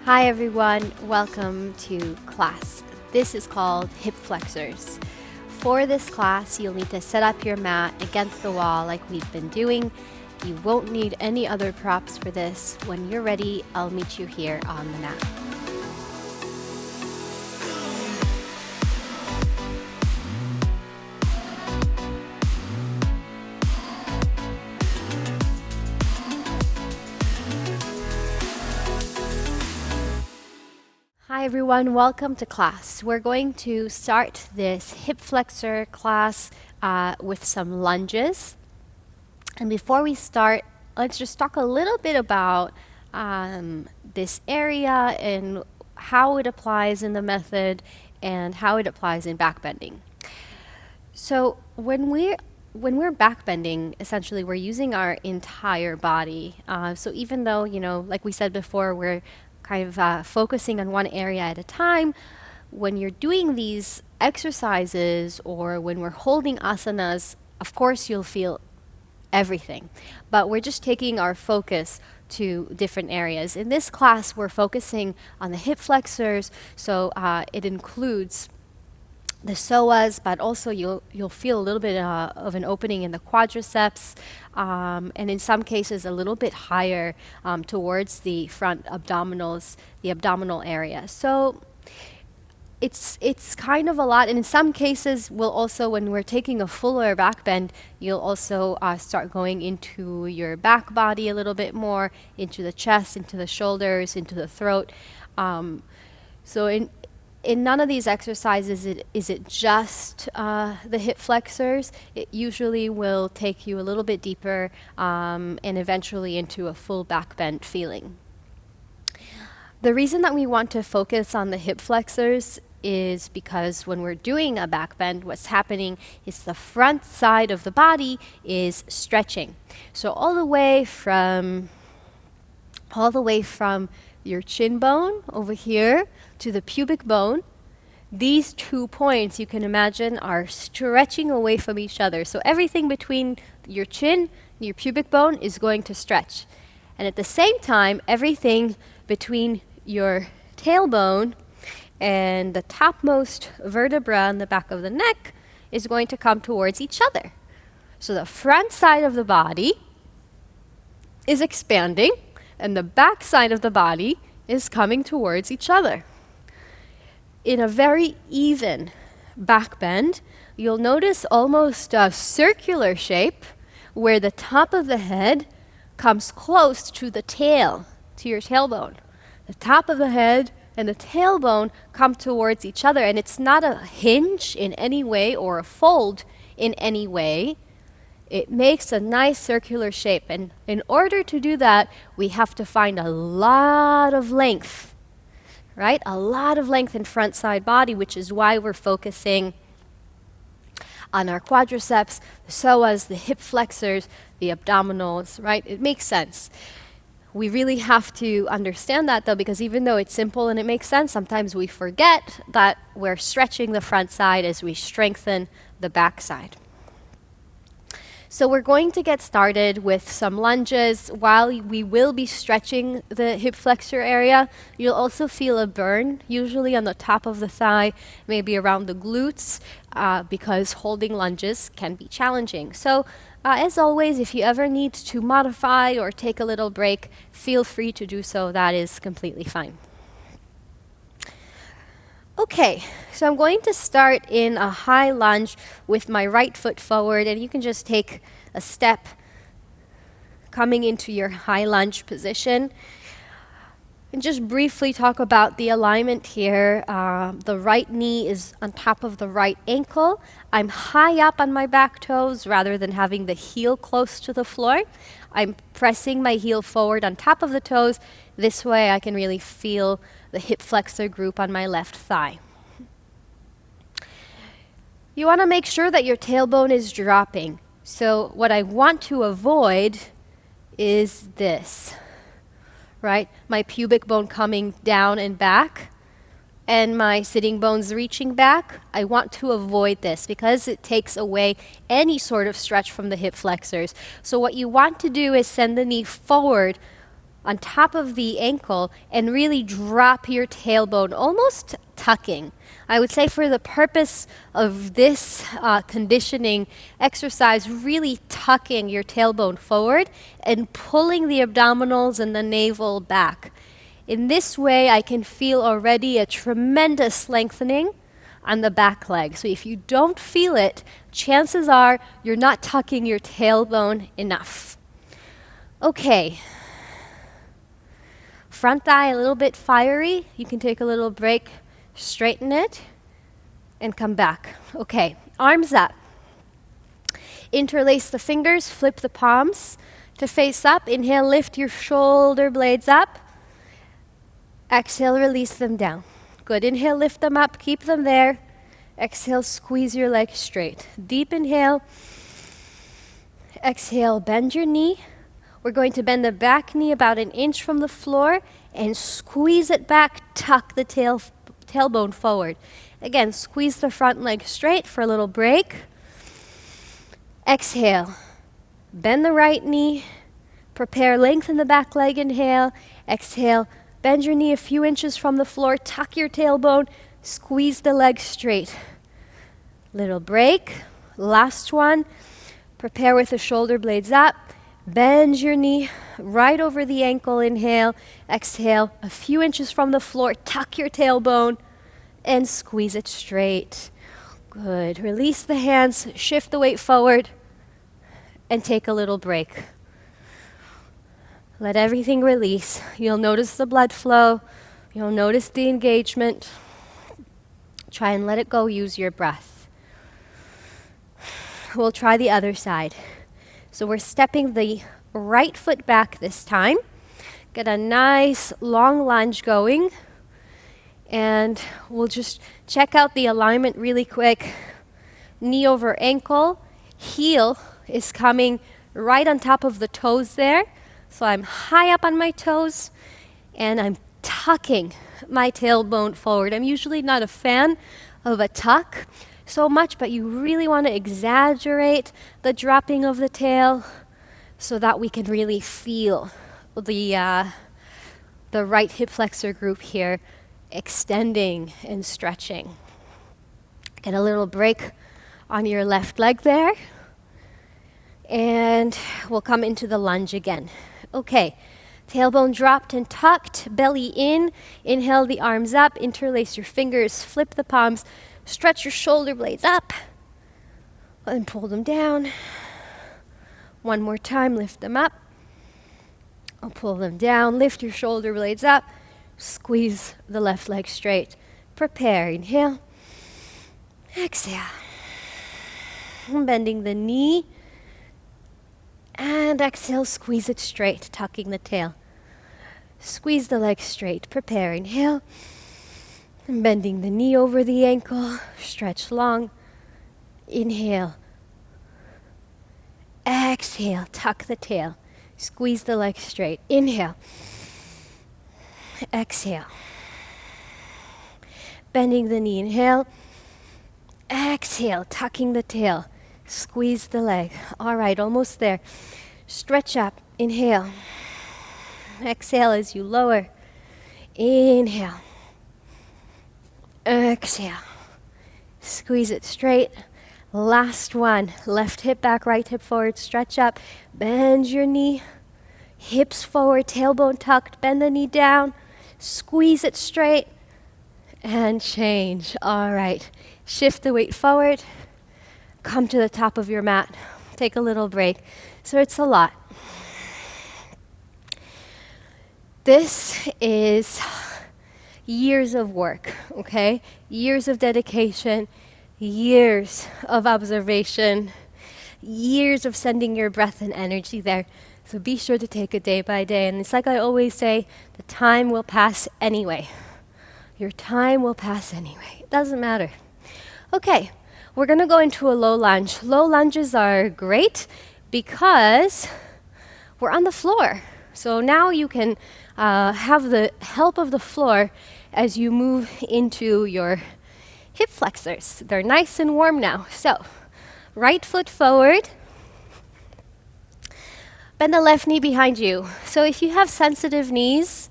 Hi everyone, welcome to class. This is called hip flexors. For this class, you'll need to set up your mat against the wall like we've been doing. You won't need any other props for this. When you're ready, I'll meet you here on the mat. Hi everyone, welcome to class. We're going to start this hip flexor class with some lunges. And before we start, let's just talk a little bit about this area and how it applies in the method and how it applies in backbending. So when we're backbending, essentially we're using our entire body. So even though, like we said before, we're kind of focusing on one area at a time, when you're doing these exercises or when we're holding asanas, of course you'll feel everything. But we're just taking our focus to different areas. In this class, we're focusing on the hip flexors, so it includes the psoas, but also you'll feel a little bit of an opening in the quadriceps, and in some cases a little bit higher towards the front abdominals, the abdominal area. So it's kind of a lot, and in some cases we'll also, when we're taking a fuller back bend, you'll also start going into your back body a little bit more, into the chest, into the shoulders, into the throat. So in none of these exercises is it just the hip flexors. It usually will take you a little bit deeper and eventually into a full back bend feeling. The reason that we want to focus on the hip flexors is because when we're doing a back bend, what's happening is the front side of the body is stretching. So all the way from your chin bone over here to the pubic bone, these 2 points you can imagine are stretching away from each other. So everything between your chin and your pubic bone is going to stretch. And at the same time, everything between your tailbone and the topmost vertebra in the back of the neck is going to come towards each other. So the front side of the body is expanding, and the back side of the body is coming towards each other. In a very even back bend, you'll notice almost a circular shape where the top of the head comes close to the tail, to your tailbone. The top of the head and the tailbone come towards each other, and it's not a hinge in any way or a fold in any way. It makes a nice circular shape, and in order to do that, we have to find a lot of length, right? A lot of length in front side body, which is why we're focusing on our quadriceps, the psoas, the hip flexors, the abdominals, right? It makes sense. We really have to understand that though, because even though it's simple and it makes sense, sometimes we forget that we're stretching the front side as we strengthen the back side. So we're going to get started with some lunges. While we will be stretching the hip flexor area, you'll also feel a burn, usually on the top of the thigh, maybe around the glutes, because holding lunges can be challenging. So as always, if you ever need to modify or take a little break, feel free to do so. That is completely fine. Okay, so I'm going to start in a high lunge with my right foot forward, and you can just take a step coming into your high lunge position. And just briefly talk about the alignment here. The right knee is on top of the right ankle. I'm high up on my back toes rather than having the heel close to the floor. I'm pressing my heel forward on top of the toes. This way I can really feel the hip flexor group on my left thigh. You want to make sure that your tailbone is dropping. So what I want to avoid is this, right? My pubic bone coming down and back and my sitting bones reaching back. I want to avoid this because it takes away any sort of stretch from the hip flexors. So what you want to do is send the knee forward on top of the ankle and really drop your tailbone, almost tucking. I would say for the purpose of this conditioning exercise, really tucking your tailbone forward and pulling the abdominals and the navel back. In this way, I can feel already a tremendous lengthening on the back leg. So if you don't feel it, chances are you're not tucking your tailbone enough. Okay. Front thigh a little bit fiery. You can take a little break, straighten it, and come back. Okay, arms up. Interlace the fingers, flip the palms to face up. Inhale, lift your shoulder blades up. Exhale, release them down. Good. Inhale, lift them up, keep them there. Exhale, squeeze your legs straight. Deep inhale. Exhale, bend your knee. We're going to bend the back knee about an inch from the floor and squeeze it back, tuck the tailbone forward. Again, squeeze the front leg straight for a little break. Exhale, bend the right knee. Prepare, lengthen the back leg, inhale. Exhale, bend your knee a few inches from the floor, tuck your tailbone, squeeze the leg straight. Little break. Last one. Prepare with the shoulder blades up. Bend your knee right over the ankle, inhale. Exhale, a few inches from the floor, tuck your tailbone and squeeze it straight. Good. Release the hands, shift the weight forward, and take a little break. Let everything release. You'll notice the blood flow. You'll notice the engagement. Try and let it go. Use your breath. We'll try the other side. So we're stepping the right foot back this time. Get a nice long lunge going. And we'll just check out the alignment really quick. Knee over ankle. Heel is coming right on top of the toes there. So I'm high up on my toes and I'm tucking my tailbone forward. I'm usually not a fan of a tuck so much, but you really want to exaggerate the dropping of the tail so that we can really feel the right hip flexor group here extending and stretching. Get a little break on your left leg there. And we'll come into the lunge again. Okay, tailbone dropped and tucked, belly in. Inhale the arms up, interlace your fingers, flip the palms, stretch your shoulder blades up, and pull them down. One more time, lift them up. I'll pull them down, lift your shoulder blades up, squeeze the left leg straight. Prepare, inhale, exhale. Bending the knee. And exhale, squeeze it straight, tucking the tail. Squeeze the leg straight. Prepare, inhale. And bending the knee over the ankle. Stretch long. Inhale. Exhale, tuck the tail. Squeeze the leg straight. Inhale. Exhale. Bending the knee. Inhale. Exhale, tucking the tail. Squeeze the leg. All right, almost there. Stretch up. Inhale. Exhale as you lower. Inhale. Exhale. Squeeze it straight. Last one. Left hip back, right hip forward. Stretch up. Bend your knee. Hips forward, tailbone tucked. Bend the knee down. Squeeze it straight. And change. All right. Shift the weight forward. Come to the top of your mat. Take a little break. So it's a lot. This is years of work, okay? Years of dedication, years of observation, years of sending your breath and energy there. So be sure to take it day by day. And it's like I always say, the time will pass anyway. Your time will pass anyway. It doesn't matter. Okay. We're going to go into a low lunge. Low lunges are great because we're on the floor. So now you can have the help of the floor as you move into your hip flexors. They're nice and warm now. So right foot forward. Bend the left knee behind you. So if you have sensitive knees,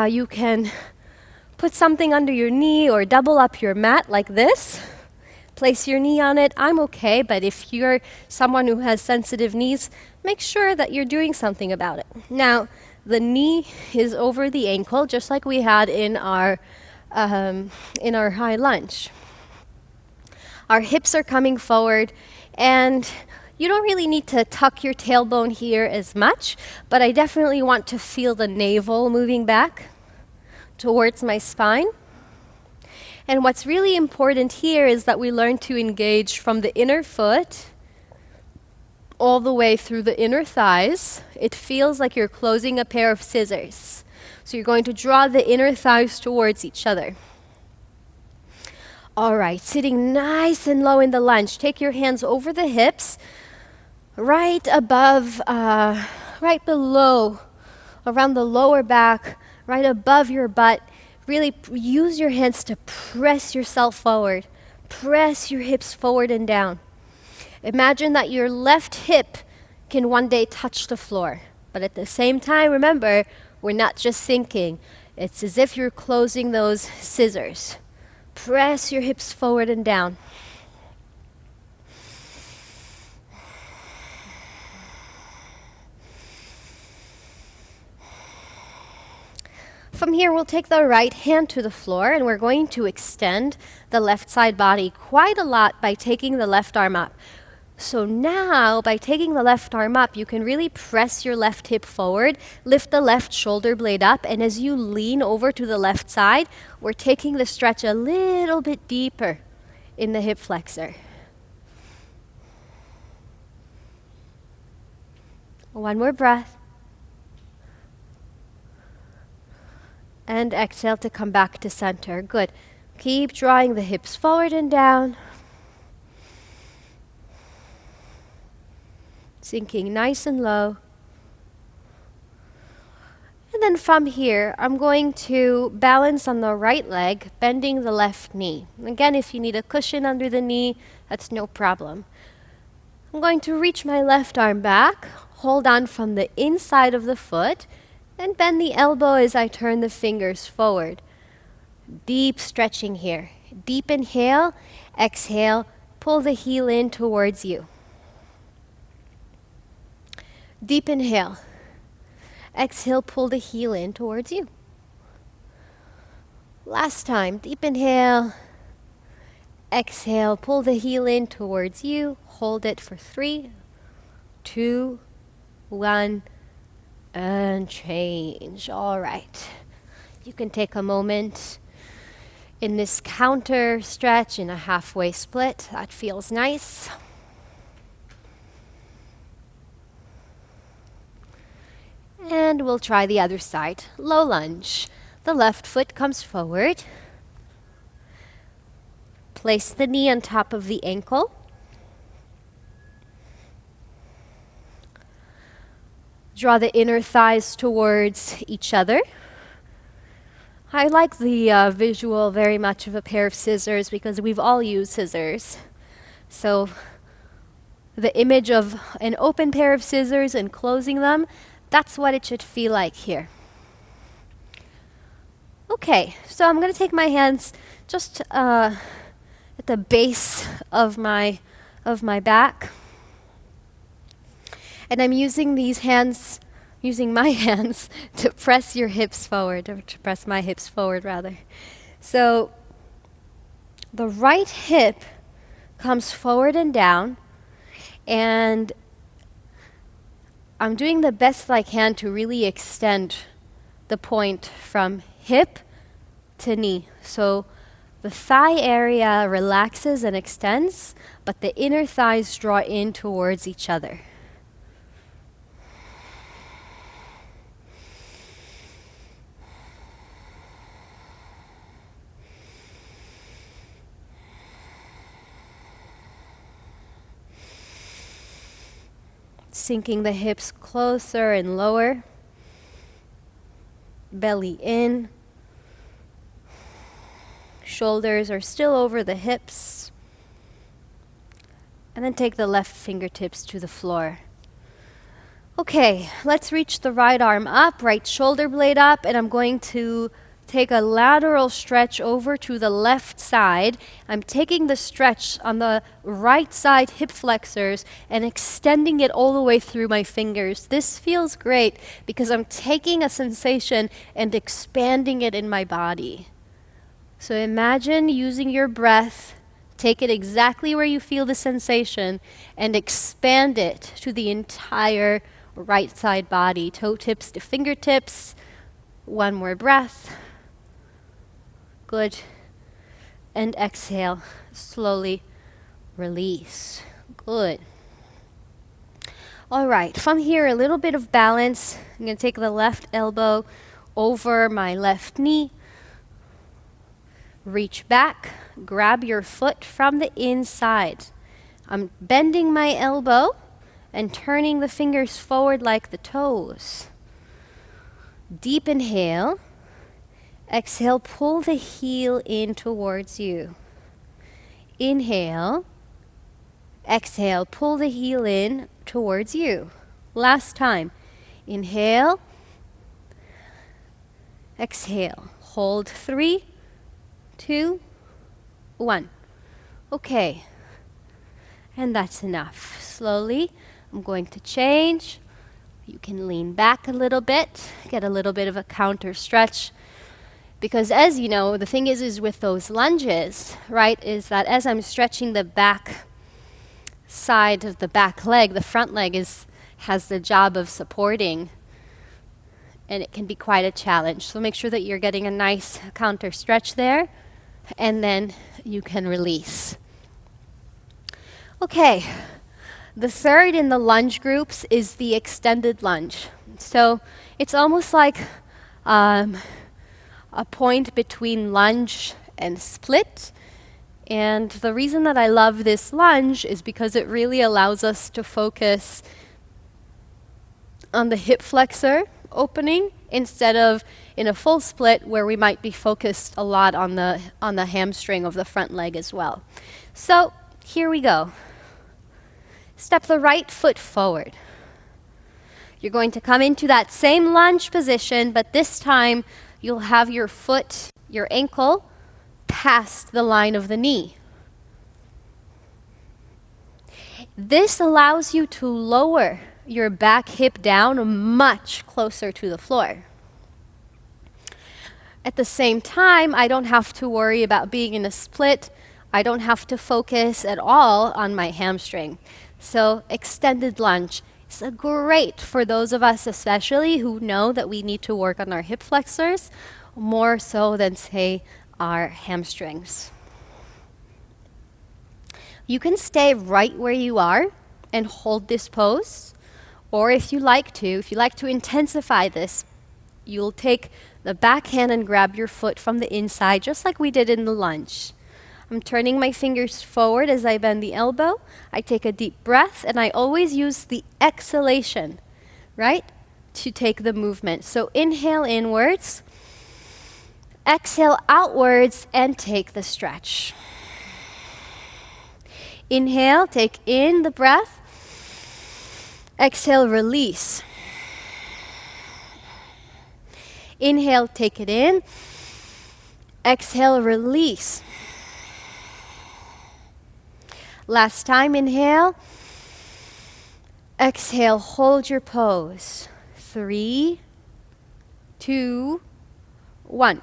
you can put something under your knee or double up your mat like this. Place your knee on it. I'm okay, but if you're someone who has sensitive knees, make sure that you're doing something about it. Now, the knee is over the ankle, just like we had in our high lunge. Our hips are coming forward, and you don't really need to tuck your tailbone here as much, but I definitely want to feel the navel moving back towards my spine. And what's really important here is that we learn to engage from the inner foot all the way through the inner thighs. It feels like you're closing a pair of scissors. So you're going to draw the inner thighs towards each other. All right, sitting nice and low in the lunge. Take your hands over the hips, right above, right below, around the lower back, right above your butt. Really use your hands to press yourself forward. Press your hips forward and down. Imagine that your left hip can one day touch the floor. But at the same time, remember, we're not just sinking. It's as if you're closing those scissors. Press your hips forward and down. From here, we'll take the right hand to the floor, and we're going to extend the left side body quite a lot by taking the left arm up. So now, by taking the left arm up, you can really press your left hip forward, lift the left shoulder blade up, and as you lean over to the left side, we're taking the stretch a little bit deeper in the hip flexor. One more breath. And exhale to come back to center. Good. Keep drawing the hips forward and down. Sinking nice and low. And then from here, I'm going to balance on the right leg, bending the left knee. Again, if you need a cushion under the knee, that's no problem. I'm going to reach my left arm back, hold on from the inside of the foot, and bend the elbow as I turn the fingers forward. Deep stretching here. Deep inhale, exhale, pull the heel in towards you. Deep inhale. Exhale, pull the heel in towards you. Last time, deep inhale. Exhale, pull the heel in towards you. Hold it for 3, 2, 1. And change. All right. You can take a moment in this counter stretch in a halfway split. That feels nice. And we'll try the other side. Low lunge. The left foot comes forward. Place the knee on top of the ankle. Draw the inner thighs towards each other. I like the visual very much of a pair of scissors because we've all used scissors. So the image of an open pair of scissors and closing them, that's what it should feel like here. Okay, so I'm going to take my hands just at the base of my back. And I'm using my hands to press your hips forward, or to press my hips forward rather. So the right hip comes forward and down, and I'm doing the best I can to really extend the point from hip to knee. So the thigh area relaxes and extends, but the inner thighs draw in towards each other. Sinking the hips closer and lower. Belly in. Shoulders are still over the hips. And then take the left fingertips to the floor. Okay, let's reach the right arm up, right shoulder blade up, and I'm going to take a lateral stretch over to the left side. I'm taking the stretch on the right side hip flexors and extending it all the way through my fingers. This feels great because I'm taking a sensation and expanding it in my body. So imagine using your breath, take it exactly where you feel the sensation, and expand it to the entire right side body, toe tips to fingertips. One more breath. Good. And exhale. Slowly release. Good. All right, from here, a little bit of balance. I'm going to take the left elbow over my left knee. Reach back. Grab your foot from the inside. I'm bending my elbow and turning the fingers forward like the toes. Deep inhale. Exhale, pull the heel in towards you. Inhale. Exhale, pull the heel in towards you. Last time. Inhale. Exhale. Hold 3, 2, 1. Okay. And that's enough. Slowly, I'm going to change. You can lean back a little bit, get a little bit of a counter stretch. Because as you know, the thing is with those lunges, right, is that as I'm stretching the back side of the back leg, the front leg has the job of supporting, and it can be quite a challenge. So make sure that you're getting a nice counter stretch there, and then you can release. Okay, the third in the lunge groups is the extended lunge. So it's almost like a point between lunge and split. And the reason that I love this lunge is because it really allows us to focus on the hip flexor opening instead of in a full split where we might be focused a lot on the hamstring of the front leg as well. So here we go. Step the right foot forward. You're going to come into that same lunge position, but this time you'll have your foot, your ankle, past the line of the knee. This allows you to lower your back hip down much closer to the floor. At the same time, I don't have to worry about being in a split. I don't have to focus at all on my hamstring. So extended lunge is great for those of us especially who know that we need to work on our hip flexors more so than, say, our hamstrings. You can stay right where you are and hold this pose, or if you like to intensify this, you'll take the back hand and grab your foot from the inside, just like we did in the lunge. I'm turning my fingers forward as I bend the elbow. I take a deep breath, and I always use the exhalation, right, to take the movement. So inhale inwards, exhale outwards, and take the stretch. Inhale, take in the breath. Exhale, release. Inhale, take it in. Exhale, release. Last time, inhale. Exhale, hold your pose. 3, 2, 1.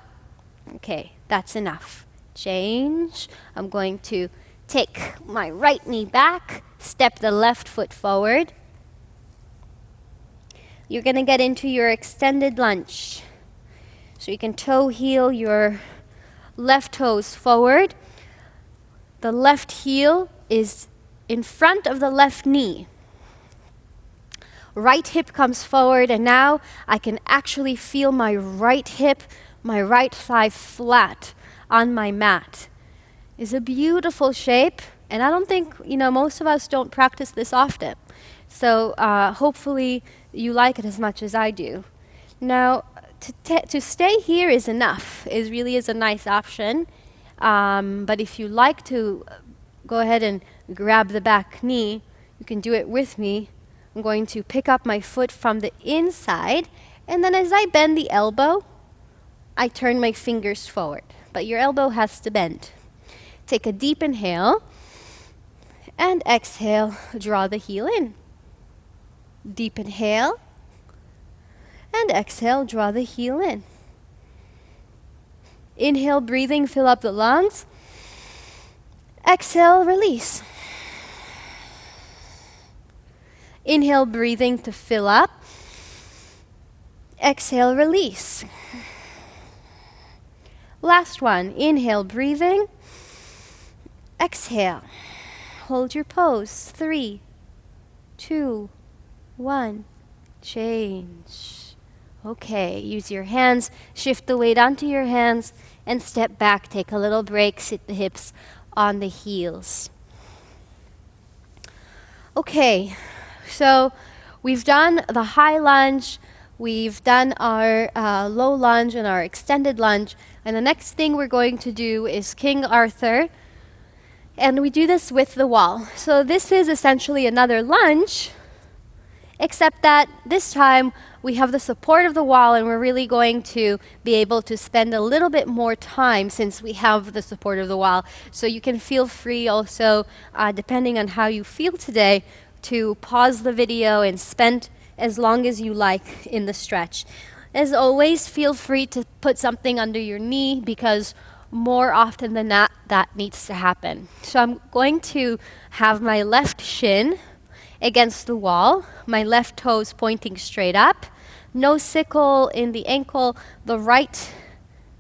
Okay, that's enough. Change. I'm going to take my right knee back, step the left foot forward. You're going to get into your extended lunge. So you can toe heel your left toes forward. The left heel is in front of the left knee. Right hip comes forward, and now I can actually feel my right hip, my right thigh flat on my mat. It's a beautiful shape, and I don't think, most of us don't practice this often. So hopefully you like it as much as I do. Now, to stay here is enough. It really is a nice option. But if you like to go ahead and grab the back knee, you can do it with me, I'm going to pick up my foot from the inside, and then as I bend the elbow, I turn my fingers forward. But your elbow has to bend. Take a deep inhale, and exhale, draw the heel in. Deep inhale, and exhale, draw the heel in. Inhale, breathing, fill up the lungs. Exhale, release. Inhale, breathing to fill up. Exhale, release. Last one. Inhale, breathing. Exhale. Hold your pose. 3, 2, 1. Change. Okay, use your hands. Shift the weight onto your hands and step back. Take a little break. Sit the hips on the heels. Okay, so we've done the high lunge, we've done our low lunge and our extended lunge, and the next thing we're going to do is King Arthur, and we do this with the wall. So this is essentially another lunge, except that this time we have the support of the wall, and we're really going to be able to spend a little bit more time since we have the support of the wall. So you can feel free also, depending on how you feel today, to pause the video and spend as long as you like in the stretch. As always, feel free to put something under your knee because more often than not, that needs to happen. So I'm going to have my left shin against the wall, my left toes pointing straight up, no sickle in the ankle, the right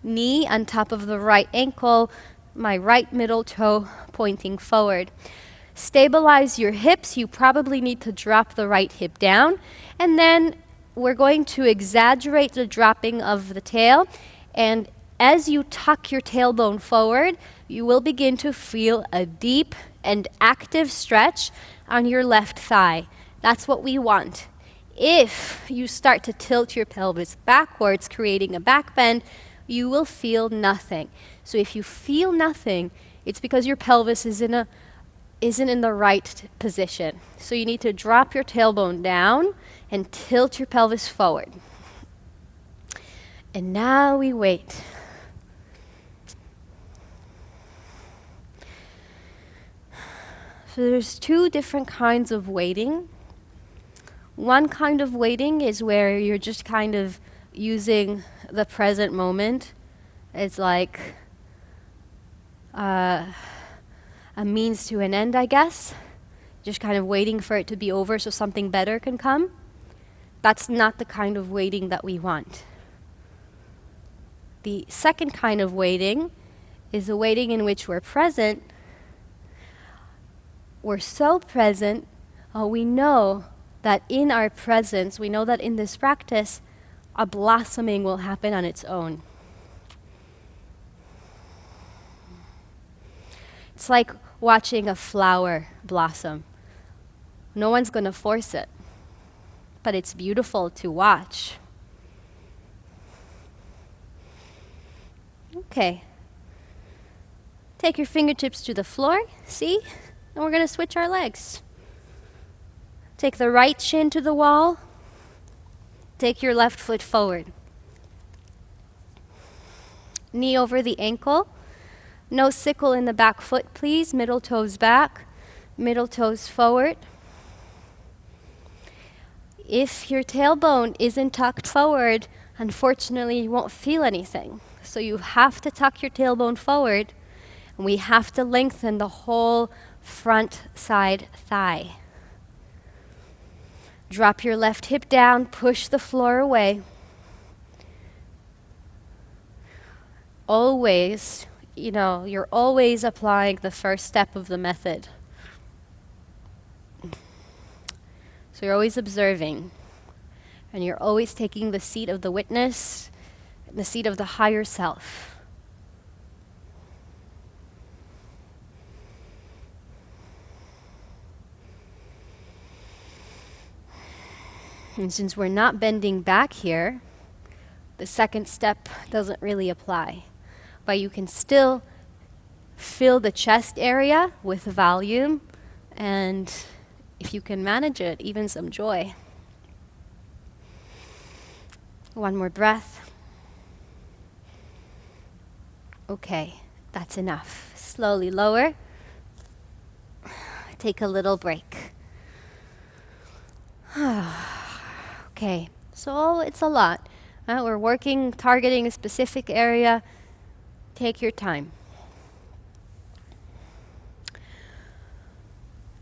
knee on top of the right ankle, my right middle toe pointing forward. Stabilize your hips. You probably need to drop the right hip down. And then we're going to exaggerate the dropping of the tail. And as you tuck your tailbone forward, you will begin to feel a deep and active stretch on your left thigh. That's what we want. If you start to tilt your pelvis backwards, creating a back bend, you will feel nothing. So if you feel nothing, it's because your pelvis isn't in the right position. So you need to drop your tailbone down and tilt your pelvis forward. And now we wait. So there's two different kinds of waiting. One kind of waiting is where you're just kind of using the present moment. It's like a means to an end, I guess. Just kind of waiting for it to be over so something better can come. That's not the kind of waiting that we want. The second kind of waiting is a waiting in which we're present. We're so present, we know that in our presence, we know that in this practice, a blossoming will happen on its own. It's like watching a flower blossom. No one's going to force it, but it's beautiful to watch. Okay. Take your fingertips to the floor, see? And we're going to switch our legs. Take the right shin to the wall. Take your left foot forward. Knee over the ankle. No sickle in the back foot, please. Middle toes back. Middle toes forward. If your tailbone isn't tucked forward, unfortunately, you won't feel anything. So you have to tuck your tailbone forward, and we have to lengthen the whole front side thigh. Drop your left hip down, push the floor away. Always, you're always applying the first step of the method. So you're always observing, and you're always taking the seat of the witness, the seat of the higher self. And since we're not bending back here, the second step doesn't really apply. But you can still fill the chest area with volume, and If you can manage it, even some joy. One more breath. Okay, that's enough. Slowly lower. Take a little break. Okay, so it's a lot. We're working, targeting a specific area. Take your time.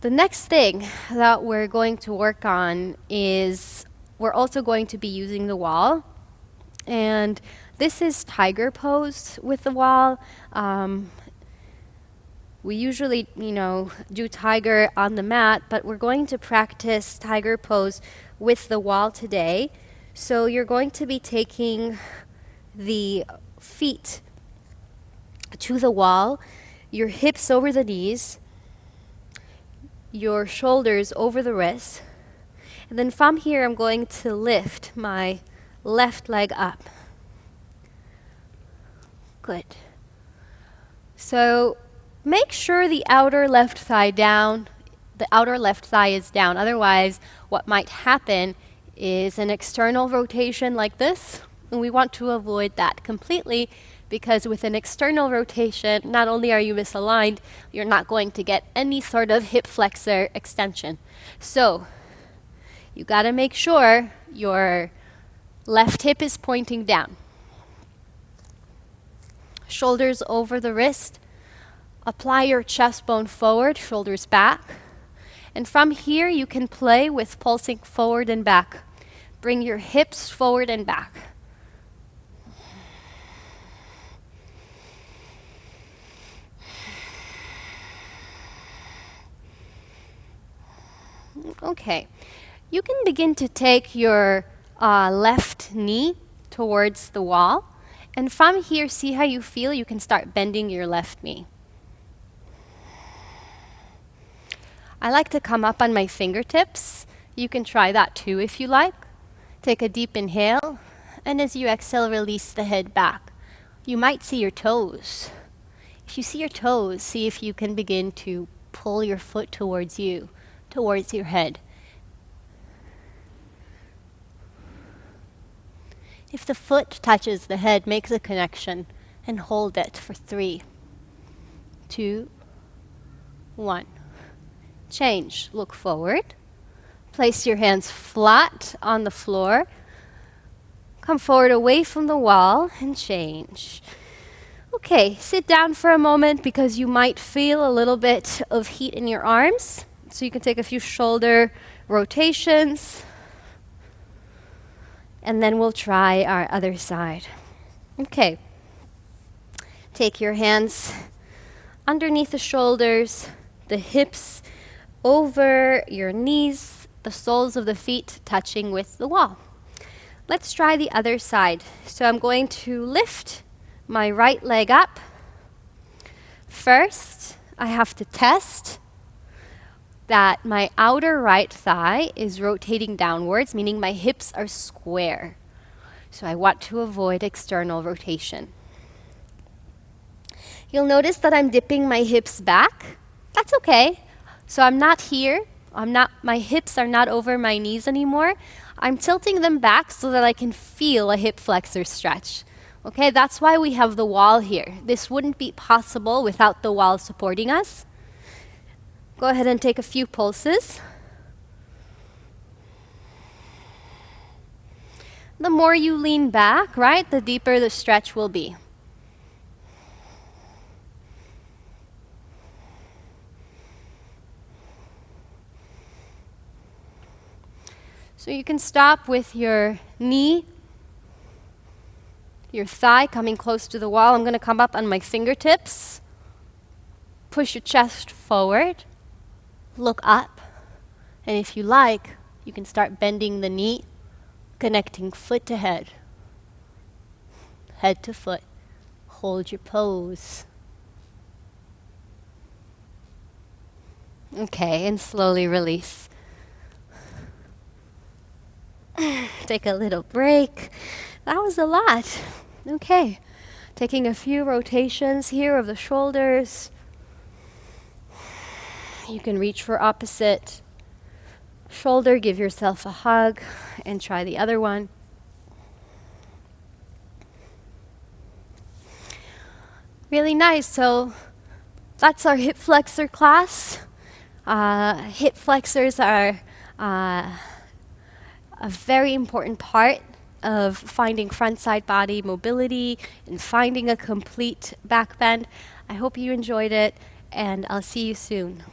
The next thing that we're going to work on is we're also going to be using the wall. And this is tiger pose with the wall. We usually, do tiger on the mat, but we're going to practice tiger pose with the wall today. So you're going to be taking the feet to the wall, your hips over the knees, your shoulders over the wrists. And then from here, I'm going to lift my left leg up. Good. So make sure the outer left thigh down. The outer left thigh is down. Otherwise, what might happen is an external rotation like this. And we want to avoid that completely, because with an external rotation, not only are you misaligned, you're not going to get any sort of hip flexor extension. So you got to make sure your left hip is pointing down. Shoulders over the wrist. Apply your chest bone forward, shoulders back. And from here, you can play with pulsing forward and back. Bring your hips forward and back. Okay, you can begin to take your left knee towards the wall. And from here, see how you feel? You can start bending your left knee. I like to come up on my fingertips. You can try that too if you like. Take a deep inhale, and as you exhale, release the head back. You might see your toes. If you see your toes, see if you can begin to pull your foot towards you, towards your head. If the foot touches the head, make the connection and hold it for 3, 2, 1. Change. Look forward. Place your hands flat on the floor. Come forward away from the wall and change. Okay, sit down for a moment because you might feel a little bit of heat in your arms. So you can take a few shoulder rotations. And then we'll try our other side. Okay. Take your hands underneath the shoulders, the hips over your knees, the soles of the feet touching with the wall. Let's try the other side. So I'm going to lift my right leg up. First, I have to test that my outer right thigh is rotating downwards, meaning my hips are square. So I want to avoid external rotation. You'll notice that I'm dipping my hips back. That's okay. So I'm not here. My hips are not over my knees anymore. I'm tilting them back so that I can feel a hip flexor stretch. Okay, that's why we have the wall here. This wouldn't be possible without the wall supporting us. Go ahead and take a few pulses. The more you lean back, right, the deeper the stretch will be. So you can stop with your knee, your thigh coming close to the wall. I'm going to come up on my fingertips. Push your chest forward. Look up. And if you like, you can start bending the knee, connecting foot to head to foot. Hold your pose. Okay, and slowly release. Take a little break. That was a lot. Okay, taking a few rotations here of the shoulders. You can reach for opposite. shoulder, give yourself a hug, and try the other one. Really nice. So that's our hip flexor class. Hip flexors are a very important part of finding front side body mobility and finding a complete back bend. I hope you enjoyed it, and I'll see you soon.